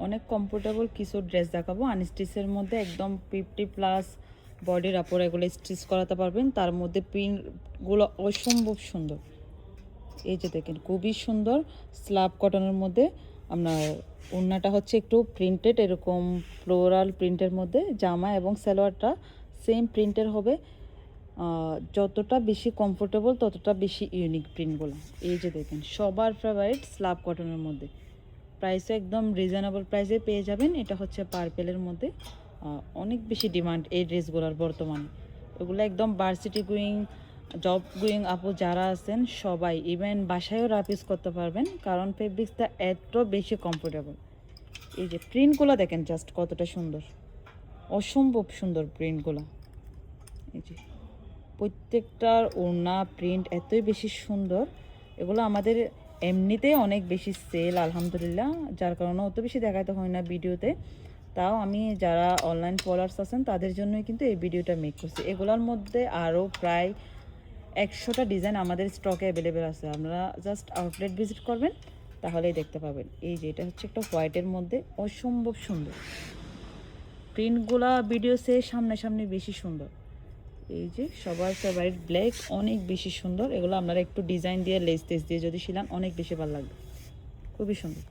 অনেক কমফোর্টেবল কিছু ড্রেস দেখাবো আনস্টিচের মধ্যে, একদম 50+ বডির আপর এগুলো স্টিচ করাতে পারবেন। তার মধ্যে প্রিন্টগুলো অসম্ভব সুন্দর। এই যে দেখেন খুবই সুন্দর স্ল্যাব কটনের মধ্যে। আপনার ওড়নাটা হচ্ছে একটু প্রিন্টেড, এরকম ফ্লোরাল প্রিন্টের মধ্যে। জামা এবং সালোয়ারটা সেম প্রিন্টের হবে। যতটা বেশি কমফোর্টেবল ততটা বেশি ইউনিক প্রিন্টগুলো। এই যে দেখেন সবার ফেভারিট স্ল্যাব কটনের মধ্যে, প্রাইসও একদম রিজনেবল প্রাইসে পেয়ে যাবেন। এটা হচ্ছে পার্পেলের মধ্যে। অনেক বেশি ডিমান্ড এই ড্রেসগুলোর বর্তমানে। এগুলো একদম ভার্সিটি গোয়িং, জব গোয়িং আপু যারা আছেন সবাই, ইভেন বাসায়ও রাপিস করতে পারবেন, কারণ ফেব্রিক্সটা এত বেশি কমফোর্টেবল। এই যে প্রিন্টগুলো দেখেন জাস্ট কতটা সুন্দর, অসম্ভব সুন্দর প্রিন্টগুলো। এই যে প্রত্যেকটার ওড়না প্রিন্ট এতই বেশি সুন্দর। এগুলো আমাদের এমনিতেই অনেক বেশি সেল আলহামদুলিল্লাহ, যার কারণে অত বেশি দেখাতে হয় না ভিডিওতে। তাও আমি যারা অনলাইন ফলোয়ার্স আছেন তাদের জন্যই কিন্তু এই ভিডিওটা মেক করছি। এগুলোর মধ্যে আরও প্রায় 100টা ডিজাইন আমাদের স্টকে অ্যাভেলেবেল আছে। আপনারা জাস্ট আউটলেট ভিজিট করবেন তাহলেই দেখতে পাবেন। এই যে এটা হচ্ছে একটা হোয়াইটের মধ্যে, অসম্ভব সুন্দর প্রিন্টগুলা ভিডিও সে সামনাসামনি বেশি সুন্দর। এই যে সবার ফেভারিট ব্ল্যাক, অনেক বেশি সুন্দর। এগুলো আপনারা একটু ডিজাইন দিয়ে লেস টেস দিয়ে যদি শিলান অনেক বেশি ভালো লাগবে, খুবই সুন্দর।